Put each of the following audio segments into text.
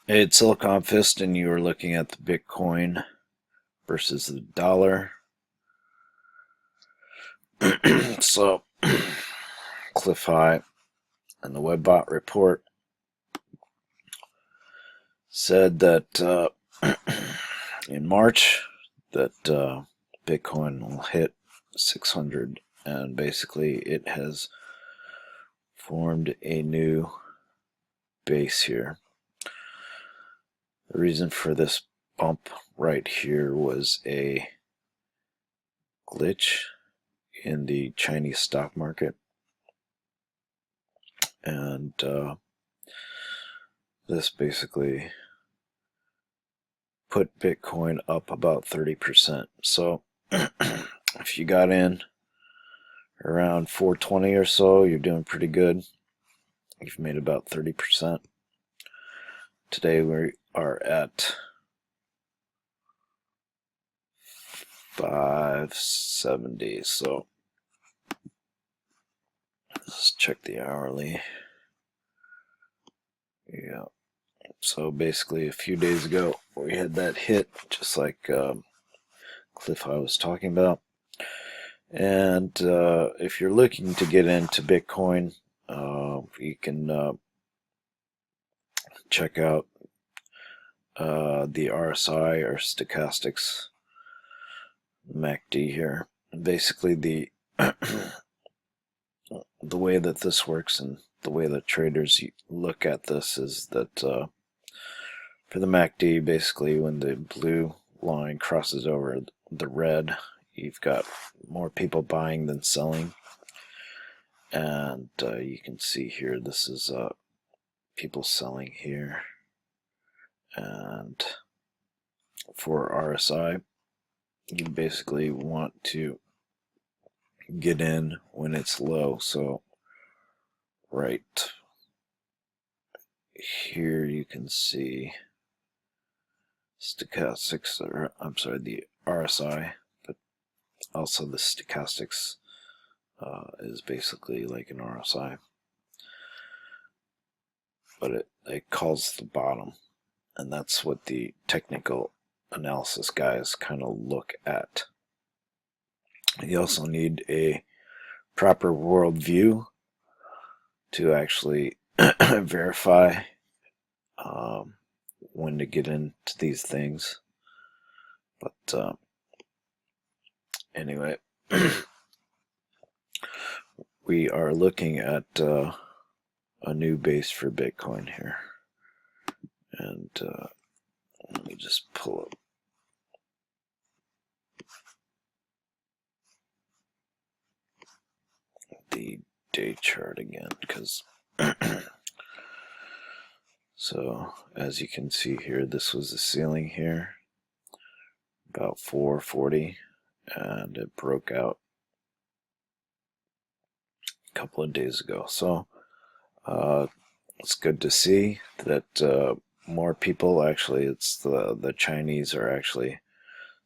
Hey, it's Silicon Fist, and you are looking at the Bitcoin versus the dollar. So, Cliff High and the Webbot report said that in March that Bitcoin will hit 600, and basically it has formed a new base here. The reason for this bump right here was a glitch in the Chinese stock market, and this basically put Bitcoin up about 30%. So if you got in around 420 or so, you're doing pretty good. You've made about 30%. Today we are at 570. So let's check the hourly. Yeah. So basically, a few days ago, we had that hit, just like Cliff High was talking about. And if you're looking to get into Bitcoin, you can check out the RSI or stochastics MACD here. Basically, the the way that this works and the way that traders look at this is that for the MACD, basically when the blue line crosses over the red, you've got more people buying than selling. And you can see here, this is people selling here. And for RSI, you basically want to get in when it's low. So right here you can see stochastics, or I'm sorry, the RSI, but also the stochastics is basically like an RSI, but it calls the bottom, and that's what the technical analysis guys kind of look at. You also need a proper worldview to actually verify when to get into these things. But anyway, we are looking at a new base for Bitcoin here. And let me just pull up the day chart again, because so as you can see here, this was the ceiling here, about 440, and it broke out a couple of days ago. So it's good to see that more people, actually, it's the Chinese are actually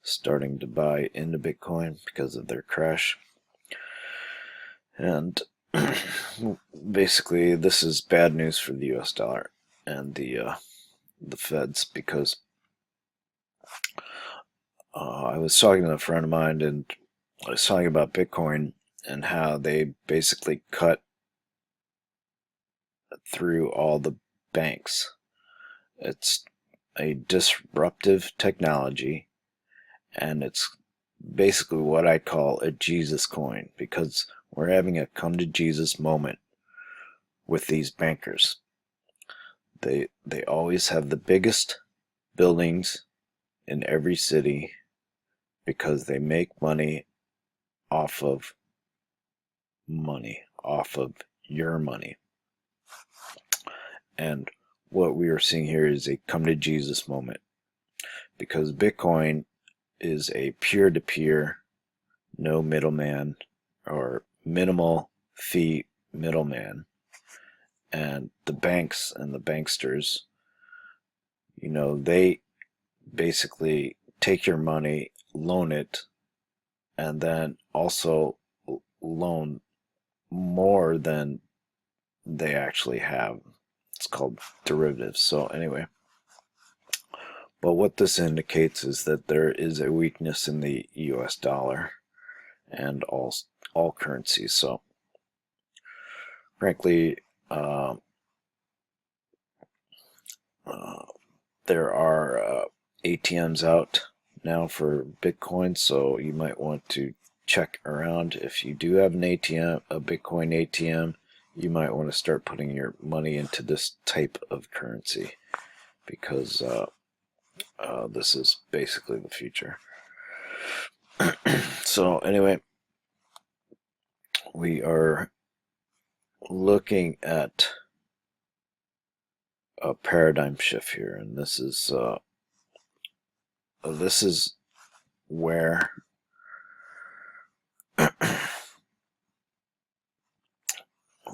starting to buy into Bitcoin because of their crash. And basically, this is bad news for the U.S. dollar and the Feds, because I was talking to a friend of mine, and I was talking about Bitcoin and how they basically cut through all the banks. It's a disruptive technology, and it's basically what I call a Jesus coin, because we're having a come to Jesus moment with these bankers. They always have the biggest buildings in every city because they make money off of your money. And what we are seeing here is a come to Jesus moment, because Bitcoin is a peer-to-peer, no middleman, or minimal fee middleman. And the banks and the banksters, they basically take your money, loan it, and then also loan more than they actually have. It's called derivatives. So anyway, But what this indicates is that there is a weakness in the US dollar and all currencies. So frankly, there are ATMs out now for Bitcoin, so you might want to check around. If you do have an ATM, a Bitcoin ATM, you might want to start putting your money into this type of currency, because this is basically the future. So anyway, we are looking at a paradigm shift here, and this is where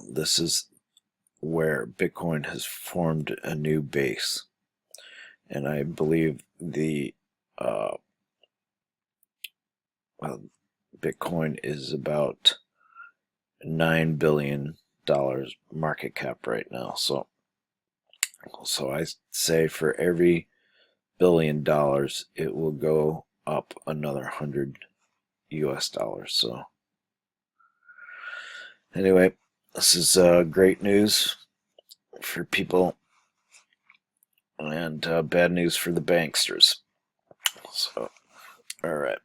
this is where Bitcoin has formed a new base, and I believe the Bitcoin is about $9 billion market cap right now. So I say for every $1 billion, it will go up another 100 US dollars. So anyway, this is great news for people and bad news for the banksters. So, all right.